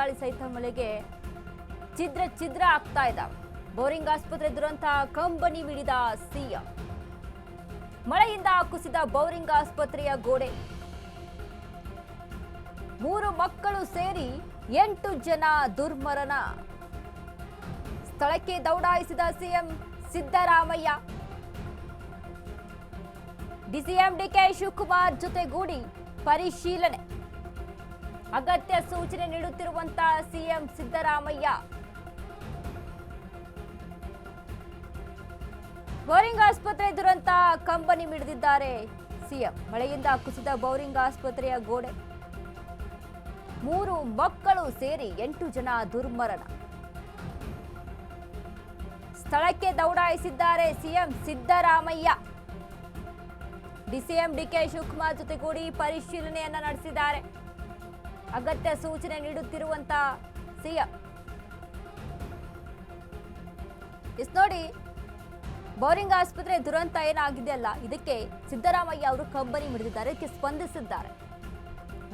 ಬಿರುಗಾಳಿ ಸಹಿತ ಮಳೆಗೆ ಛಿದ್ರ ಆಗ್ತಾ ಇದ್ದಾವೆ. ಬೋರಿಂಗ್ ಆಸ್ಪತ್ರೆ ದುರಂತ ಕಂಬನಿ ಮಿಡಿದ ಸಿಎಂ. ಮಳೆಯಿಂದ ಕುಸಿದ ಬೋರಿಂಗ್ ಆಸ್ಪತ್ರೆಯ ಗೋಡೆ. 3 ಮಕ್ಕಳು ಸೇರಿ 8 ಜನ ದುರ್ಮರಣ. ಸ್ಥಳಕ್ಕೆ ದೌಡಾಯಿಸಿದ ಸಿಎಂ ಸಿದ್ದರಾಮಯ್ಯ. ಡಿಸಿಎಂ ಡಿಕೆ ಶಿವಕುಮಾರ್ ಜೊತೆಗೂಡಿ ಪರಿಶೀಲನೆ. ಅಗತ್ಯ ಸೂಚನೆ ನೀಡುತ್ತಿರುವಂತಹ ಸಿಎಂ ಸಿದ್ದರಾಮಯ್ಯ. ಬೋರಿಂಗ್ ಆಸ್ಪತ್ರೆ ದುರಂತ ಕಂಬನಿ ಮಿಡಿದಿದ್ದಾರೆ ಸಿಎಂ. ಮಳೆಯಿಂದ ಕುಸಿದ ಬೋರಿಂಗ್ ಆಸ್ಪತ್ರೆಯ ಗೋಡೆ. 3 ಮಕ್ಕಳು ಸೇರಿ 8 ಜನ ದುರ್ಮರಣ. ಸ್ಥಳಕ್ಕೆ ದೌಡಾಯಿಸಿದ್ದಾರೆ ಸಿಎಂ ಸಿದ್ದರಾಮಯ್ಯ. ಡಿಸಿಎಂ ಡಿಕೆ ಶಿವಕುಮಾರ್ ಜೊತೆಗೂಡಿ ಪರಿಶೀಲನೆಯನ್ನ ನಡೆಸಿದ್ದಾರೆ. ಅಗತ್ಯ ಸೂಚನೆ ನೀಡುತ್ತಿರುವಂತಹ ಸಿಎಂ. ನೋಡಿ, ಬೋರಿಂಗ್ ಆಸ್ಪತ್ರೆ ದುರಂತ ಏನಾಗಿದೆ ಅಲ್ಲ, ಇದಕ್ಕೆ ಸಿದ್ದರಾಮಯ್ಯ ಅವರು ಕಂಬನಿ ಮಿಡಿದಿದ್ದಾರೆ. ಇದಕ್ಕೆ ಸ್ಪಂದಿಸಿದ್ದಾರೆ.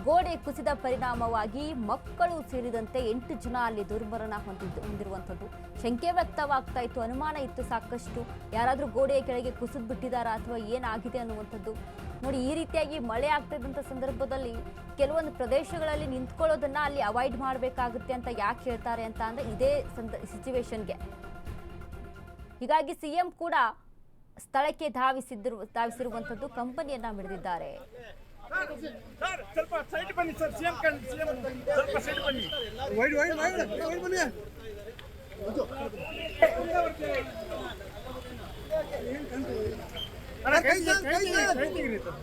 ಗೋಡೆ ಕುಸಿದ ಪರಿಣಾಮವಾಗಿ ಮಕ್ಕಳು ಸೇರಿದಂತೆ 8 ಜನ ಅಲ್ಲಿ ದುರ್ಮರಣ ಹೊಂದಿರುವಂಥದ್ದು ಶಂಕೆ ವ್ಯಕ್ತವಾಗ್ತಾ ಇತ್ತು. ಅನುಮಾನ ಇತ್ತು ಸಾಕಷ್ಟು, ಯಾರಾದರೂ ಗೋಡೆಯ ಕೆಳಗೆ ಕುಸಿದು ಬಿಟ್ಟಿದ್ದಾರಾ ಅಥವಾ ಏನಾಗಿದೆ ಅನ್ನುವಂಥದ್ದು. ನೋಡಿ, ಈ ರೀತಿಯಾಗಿ ಮಳೆ ಆಗ್ತಾ ಇದ್ದಂಥ ಸಂದರ್ಭದಲ್ಲಿ ಕೆಲವೊಂದು ಪ್ರದೇಶಗಳಲ್ಲಿ ನಿಂತ್ಕೊಳ್ಳೋದನ್ನ ಅಲ್ಲಿ ಅವಾಯ್ಡ್ ಮಾಡಬೇಕಾಗುತ್ತೆ ಅಂತ ಯಾಕೆ ಹೇಳ್ತಾರೆ ಅಂತ ಅಂದ್ರೆ ಇದೇ ಸಿಚುವೇಶನ್ಗೆ. ಹೀಗಾಗಿ ಸಿಎಂ ಕೂಡ ಸ್ಥಳಕ್ಕೆ ಧಾವಿಸಿರುವಂಥದ್ದು ಕಂಪನಿಯನ್ನ ಮಿಡಿದಿದ್ದಾರೆ. ಸ್ವಲ್ಪ ಸೈಡ್ ಬನ್ನಿ ಸರ್. ಸಿಎಂ ಸ್ವಲ್ಪ ಸೈಡ್ ಬನ್ನಿ. ವೈಡ್ ಬನ್ನಿ. ಅಣ್ಣ ಕೈ ತೆಗೀರಿ ಸರ್.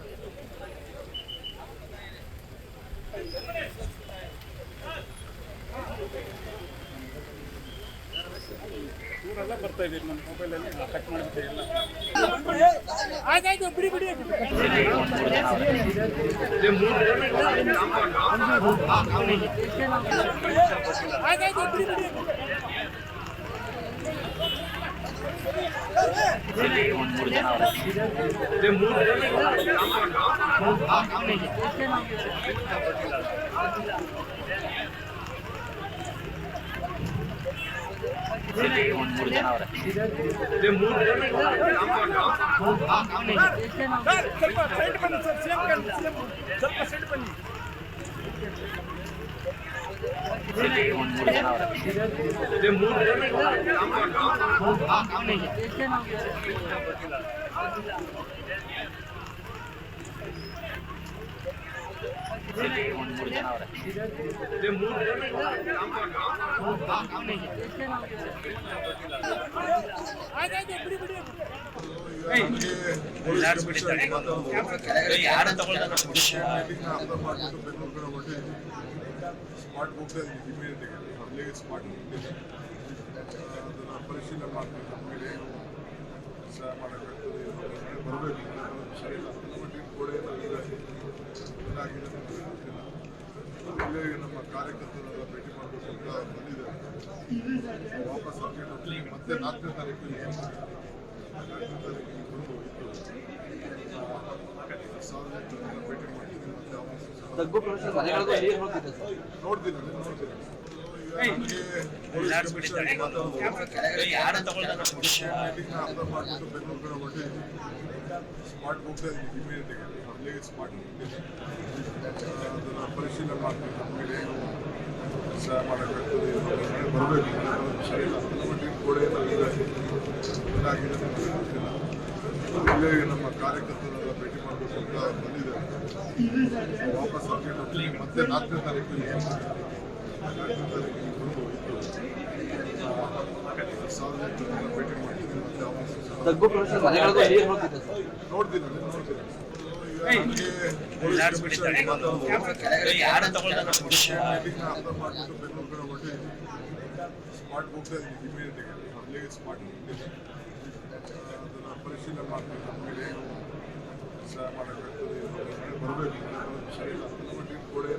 ಇವರೆಲ್ಲ ಬರ್ತಾ ಇದ್ದೀರಿ ನನ್ನ ಮೊಬೈಲಲ್ಲಿ ಕಟ್ ಮಾಡಿಬಿಟ್ಟೆ ಎಲ್ಲ. ಆಯ್ತಾಯ್ತು, ಬಿಡಿ ಆಯ್ತಾಯ್ತು, ಬಿಡಿ. ಸ್ವಲ್ಪ ಸೈಡ್ ಬನ್ನಿ ಸರ್. ಸಿಎಂ ಸ್ವಲ್ಪ ಸೈಡ್ ಬನ್ನಿ. ಸ್ಮಾರ್ಟ್ ಬುಕ್ ಇಮಿಡಿಯೇಟ್ ಆಗಿ ಸ್ಮಾರ್ಟ್ ಬುಕ್ ಅದನ್ನು ಪರಿಶೀಲನೆ ಮಾಡಬೇಕು. ನಮಗೆ ಸಹ ಮಾಡೋಕ್ಕಾಗ್ತದೆ, ಬರಬೇಕು. ಸರಿ ಇಲ್ಲ ಗೋಡೆ ಏನಾಗಿದೆ ಗೊತ್ತಿಲ್ಲ. ಇಲ್ಲೇ ನಮ್ಮ ಕಾರ್ಯಕರ್ತರೆಲ್ಲ ಭೇಟಿ ಮಾಡಬೇಕು ಅಂತ ಬಂದಿದ್ದಾರೆ. ವಾಪಸ್ ಅಪ್ಡೇಟ್ ಮತ್ತೆ 4ನೇ ತಾರೀಕು 4ನೇ ತಾರೀಕಿಗೆ ಬಂದು ಸಾರ್ವಜನಿಕರನ್ನ ಭೇಟಿ ಮಾಡ್ತೀನಿ. ಮತ್ತೆ ನೋಡ್ತೀನಿ. ಅರ್ಥ ಮಾಡಿಬಿಟ್ಟು ಬೆಂಗಳೂರು ಕಡೆ ಹೊರಟಿ ಸ್ಮಾರ್ಟ್ ಬುಕ್ ಇಮಿಡಿಯೇಟ್ ಆಗಿ ಸ್ಮಾರ್ಟ್ ಬುಕ್ ಅದನ್ನು ಪರಿಶೀಲನೆ ಮಾಡಬೇಕು. ನಮಗೆ ಸಹ ಮಾಡೋಕ್ಕಾಗ್ತದೆ, ಬರಬೇಕು. ಸರಿ ಇಲ್ಲ ಗೋಡೆ ಏನಾಗಿದೆ ಗೊತ್ತಿಲ್ಲ. ಇಲ್ಲೇ ನಮ್ಮ ಕಾರ್ಯಕರ್ತರೆಲ್ಲ ಭೇಟಿ ಮಾಡಬೇಕು ಅಂತ ಬಂದಿದ್ದಾರೆ. ವಾಪಸ್ ಅಪ್ಡೇಟ್ ಮತ್ತೆ 4ನೇ ತಾರೀಕು 4ನೇ ತಾರೀಕಿಗೆ ಬಂದು ಸಾರ್ವಜನಿಕರನ್ನ ಭೇಟಿ ಮಾಡ್ತೀನಿ. ಮತ್ತೆ ನೋಡ್ತೀನಿ. ಅರ್ಥ ಮಾಡಿಬಿಟ್ಟು ಬೆಂಗಳೂರು ಕಡೆ ಹೊರಟಿ ಸ್ಮಾರ್ಟ್ ಬುಕ್ ಇಮಿಡಿಯೇಟ್ ಆಗಿ ಸ್ಮಾರ್ಟ್ ಬುಕ್ ಅದನ್ನು ಪರಿಶೀಲನೆ ಮಾಡಬೇಕು. ನಮಗೆ ಸಹ ಮಾಡೋಕ್ಕಾಗ್ತದೆ, ಬರಬೇಕು. ಸರಿ ಇಲ್ಲ ಗೋಡೆ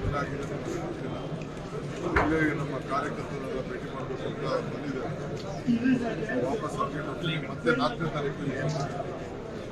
ಏನಾಗಿದೆ ಗೊತ್ತಿಲ್ಲ. ಇಲ್ಲೇ ನಮ್ಮ ಕಾರ್ಯಕರ್ತರೆಲ್ಲ ಭೇಟಿ ಮಾಡಬೇಕು ಅಂತ ಬಂದಿದ್ದಾರೆ. ವಾಪಸ್ ಅಪ್ಡೇಟ್ ಮತ್ತೆ 4ನೇ ತಾರೀಕು